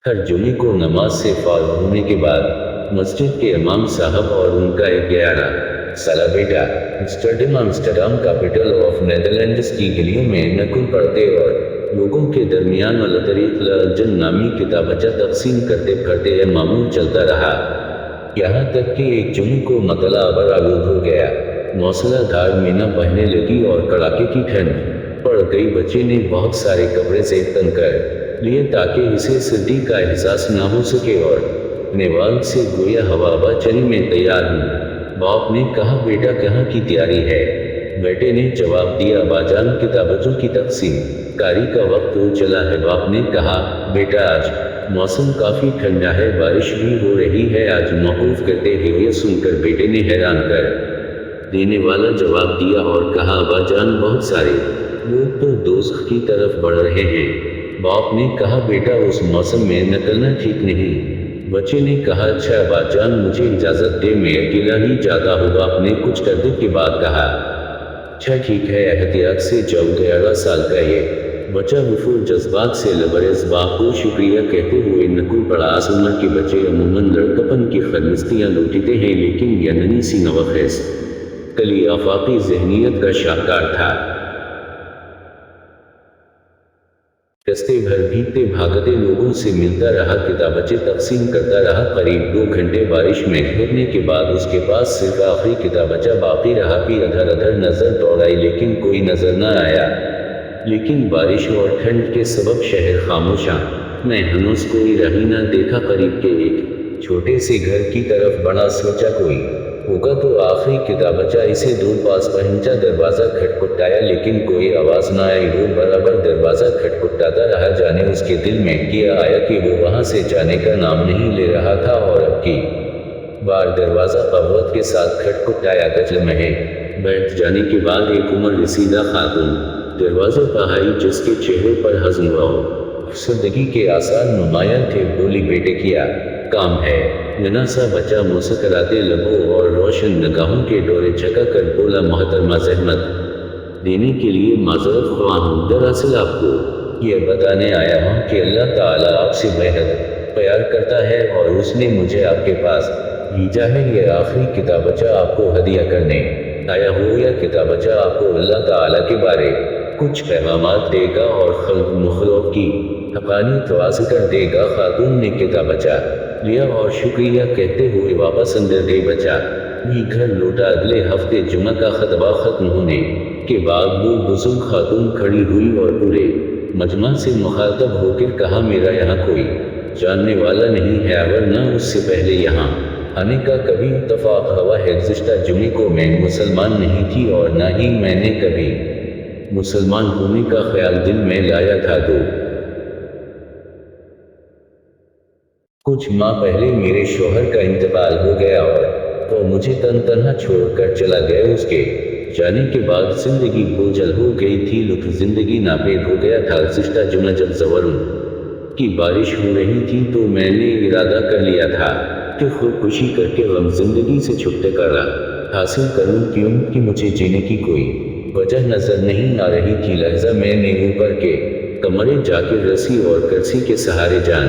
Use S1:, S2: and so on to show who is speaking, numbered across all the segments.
S1: हर जुमे को नमाज से फारिग होने के बाद मस्जिद के इमाम साहब और उनका एक 11 साला बेटा एम्स्टर्डम आम्स्टरडाम कैपिटल ऑफ नेदरलैंड्स की गलियों में नकुल पढ़ते और लोगों के दरमियान अलतरीक अल नामी किताबचा तकसीम करते फिरते यह मामूल चलता रहा। यहाँ तक कि एक जुमे को मतला अबर आलूद हो गया, मौसलाधार मीना बहने लगी और कड़ाके की ठंड पड़ गई। बच्चे ने बहुत सारे कपड़े से तन कर लिए ताकि इसे सर्दी का एहसास ना हो सके और नेवाल से गोया हवा चली में तैयार हूँ। बाप ने कहा, बेटा कहाँ की तैयारी है? बेटे ने जवाब दिया, बाजान किताबतों की तकसीम कारी का वक्त हो चला है। बाप ने कहा, बेटा आज मौसम काफी ठंडा है, बारिश भी हो रही है, आज मौकूफ करते हुए यह सुनकर बेटे ने हैरान कर देने वाला जवाब दिया और कहा, बाजान बहुत सारे लोग तो दोस्त की तरफ बढ़ रहे हैं। बाप ने कहा, बेटा उस मौसम में निकलना ठीक नहीं। बच्चे ने कहा, अच्छा बाजान मुझे इजाजत दे, मैं अकेला ही जाता हूँ। बाप ने कुछ तरदीद के बाद कहा, अच्छा ठीक है, एहतियात से जाओ। 11 साल का ये बच्चा वफूर जज्बात से लबरेज बाप को शुक्रिया कहते हुए नकुल पड़ा। आस उम्र के बच्चे अमूमन लड़कपन की खलमस्तियाँ लूटते हैं, लेकिन यह नन्ही सी नवखेज कली आफाकी जहनीत का शाहकार था। रस्ते भर भीगते भागते लोगों से मिलता रहा, किताबचे तकसीम करता रहा। करीब 2 घंटे बारिश में घिरने के बाद उसके पास सिर्फ आखिरी किताबचा बाकी रहा। भी अधर अधर नजर दौड़ाई लेकिन कोई नजर न आया। लेकिन बारिश और ठंड के सबब शहर खामोशा, मैं हनूस कोई रही न देखा। करीब के एक छोटे से घर की तरफ बढ़ा, सोचा कोई होगा तो आखिरी किताबचा इसे दूर पास पहुंचा। दरवाजा खटखटाया लेकिन कोई आवाज न आई। वो बराबर दरवाजा खटखटाता रहा, जाने उसके दिल में क्या आया कि वो वहां से जाने का नाम नहीं ले रहा था। और अब की बार दरवाजा कव्वत के साथ खटखटाया। गजल में बैठ जाने के बाद एक उम्र रसीदा खातून दरवाजे पर आई, जिसके चेहरे पर हज़्न व अफसरदगी के आसार नुमायां थे। बोली, बेटे क्या काम है? नन्हा सा बच्चा मुस्कुराते लबों और रोशन निगाहों के डोरे झका कर बोला, मोहतरमा ज़हमत देने के लिए माजरत ख्वाह हूँ। दरअसल आपको यह बताने आया हूँ कि अल्लाह ताला आपसे बेहद प्यार करता है और उसने मुझे आपके पास भेजा है। यह आखिरी किताबचा आपको हदिया करने आया हूँ। यह किताबचा आपको अल्लाह ताला के बारे कुछ पैगामात देगा और खल्क मुखलूक की हक़ानियत वाज़ेह कर देगा। खातून ने किताबचा लिया और शुक्रिया कहते हुए वापस अंदर गई। बच्चा भी घर लौटा। अगले हफ्ते जुमा का खतबा खत्म होने के बाद वो बुजुर्ग खातून खड़ी हुई और पूरे मजमा से मुखातब होकर कहा, मेरा यहाँ कोई जानने वाला नहीं है, वरना उससे पहले यहाँ आने का कभी इत्तफाक हुआ है। गुज़िश्ता जुमे को मैं मुसलमान नहीं थी और ना ही मैंने कभी मुसलमान होने का ख्याल दिल में लाया था। कुछ माह पहले मेरे शौहर का इंतकाल हो गया और वो मुझे तन्हा छोड़कर चला गया। उसके जाने के बाद जिंदगी बोझल हो गई थी, लुत्फ जिंदगी नापेद हो गया था। गुज़िश्ता जुमा जब ज़वरुन की बारिश हो रही थी तो मैंने इरादा कर लिया था कि खुदकुशी करके गम जिंदगी से छुटकारा हासिल करूं, क्योंकि मुझे जीने की कोई वजह नजर नहीं आ रही थी। लहजा मैंने ऊपर के कमरे जाकर रस्सी और कर्सी के सहारे जान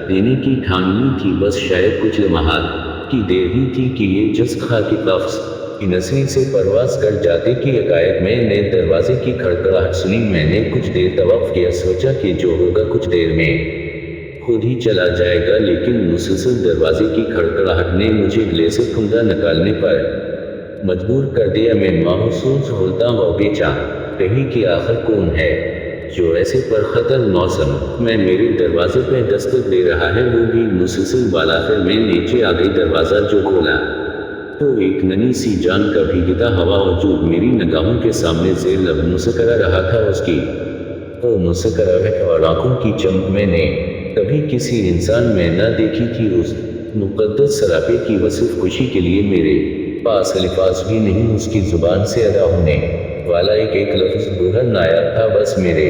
S1: देने की ठान ली थी। बस शायद कुछ लम्हात की देर ही थी कि ये जज़्ब खा के लफ्ज़ की नस्री से परवाज कर जाते कि एकाएक मैंने दरवाजे की खड़खड़ाहट सुनी। मैंने कुछ देर तवक़्फ़ किया, सोचा कि जो होगा कुछ देर में खुद ही चला जाएगा, लेकिन मुसलसल दरवाजे की खड़खड़ाहट ने मुझे गले से फंदा निकालने पर मजबूर कर दिया। मैं महसूस होता व बेचान रही कि आखिर कौन है जो ऐसे पर खतर मौसम में मेरे दरवाजे पे दस्तक दे रहा है, वो भी मुसलसल वाला। फिर मैं नीचे आ गई। दरवाजा जो खोला तो एक नन्ही सी जान का भीगता हवा वजूद मेरी निगाहों के सामने ज़ेर लब मुस्कुरा रहा था। उसकी वो मुस्कुराहट और आंखों की चमक मैंने कभी किसी इंसान में न देखी थी। उस मुक़द्दस सरापे की वसीफ़ खुशी के लिए मेरे पास अल्फाज़ भी नहीं। उसकी ज़ुबान से अदा होने वाला एक एक लफ्ज़ बुरहन नायाब था। बस मेरे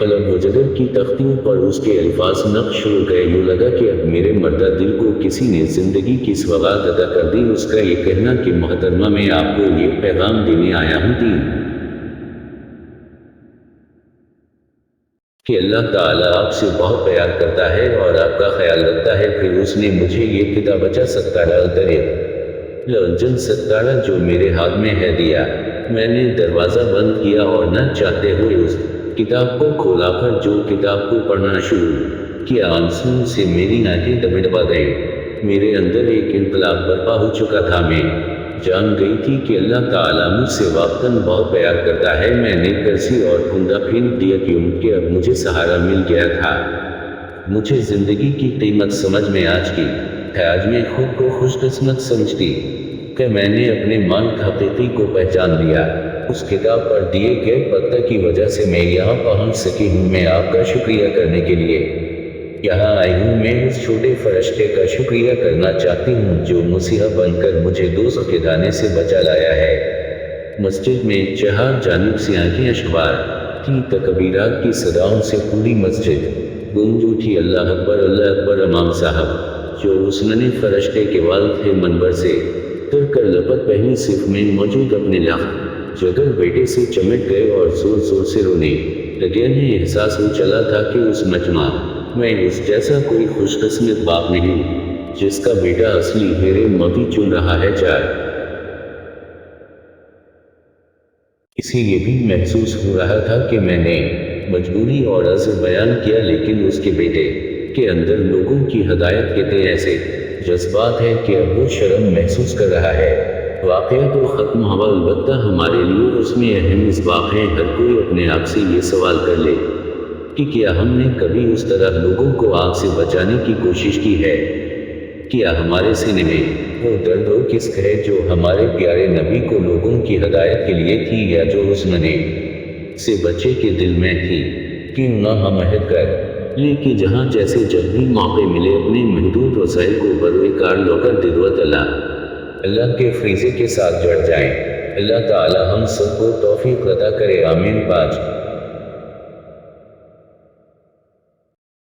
S1: कलम वजदर की तख्तियों पर उसके अल्फाज नक्श हो गए। यूँ लगा कि अब मेरे मर्दा दिल को किसी ने ज़िंदगी की सौगात अदा कर दी। उसका ये कहना कि मोहतरमा मैं आपको ये पैगाम देने आया हूँ, کہ اللہ تعالیٰ آپ سے بہت پیار کرتا ہے اور آپ کا خیال رکھتا ہے۔ پھر اس نے مجھے یہ کتابچہ ستارہ الطریق لنچن ستارہ جو میرے ہاتھ میں ہے دیا۔ میں نے دروازہ بند کیا اور نہ چاہتے ہوئے اس کتاب کو کھولا کر جو کتاب کو پڑھنا شروع کیا۔ آنسوؤں سے میری آنکھیں ڈبڈبا گئیں۔ میرے اندر ایک انقلاب برپا ہو چکا تھا۔ میں جان گئی تھی کہ اللہ تعالیٰ مجھ سے واقعاً بہت پیار کرتا ہے۔ میں نے کرسی اور پھندا پھینک دیا کیونکہ اب مجھے سہارا مل گیا تھا۔ مجھے زندگی کی قیمت سمجھ میں آج کی ہے۔ آج میں خود کو خوش قسمت سمجھتی کہ میں نے اپنے مالک حقیقی کو پہچان لیا۔ اس کتاب پر دیے گئے پتہ کی وجہ سے میں یہاں پہنچ سکی ہوں۔ میں آپ کا شکریہ کرنے کے لیے یہاں آئی ہوں۔ میں اس چھوٹے فرشتے کا شکریہ کرنا چاہتی ہوں جو مسیحا بن کر مجھے دوزخ کے دانے سے بچا لایا ہے۔ مسجد میں چہار جانب سے آنکھیں اشکبار تھی۔ تکبیرات کی صداؤں سے پوری مسجد گونج اٹھی۔ اللہ اکبر امام صاحب جو عثمانی فرشتے کے والد تھے منبر سے اتر کر لپٹ پہلی صف میں موجود اپنے لاکھ جگر بیٹے سے چمٹ گئے اور زور زور سے رونے لگے۔ انہیں احساس ہو چلا تھا کہ اس مجمع میں اس جیسا کوئی خوش قسمت باپ نہیں جس کا بیٹا اصلی ہیرے موتی چن رہا ہے۔ اسی لیے بھی محسوس ہو رہا تھا کہ میں نے مجبوری اور عذر بیان کیا لیکن اس کے بیٹے کے اندر لوگوں کی ہدایت کے تئیں ایسے جذبات ہیں کہ اب وہ شرم محسوس کر رہا ہے۔ واقعہ تو ختم ہوا البتہ ہمارے لیے اس میں اہم اسباق ہیں۔ ہر کوئی اپنے آپ سے یہ سوال کر لے کہ کیا ہم نے کبھی اس طرح لوگوں کو آگ سے بچانے کی کوشش کی ہے؟ کیا ہمارے سینے میں وہ درد و کسک ہے جو ہمارے پیارے نبی کو لوگوں کی ہدایت کے لیے تھی یا جو اس ننھے سے بچے کے دل میں تھی؟ کیوں نہ ہم عہد کر لیں کہ جہاں جیسے جب بھی موقع ملے اپنے محدود وسائل کو بروئے کار لو کر خدمت اللہ کے فریضے کے ساتھ جڑ جائیں۔ اللہ تعالی ہم سب کو توفیق عطا کرے، آمین۔ 5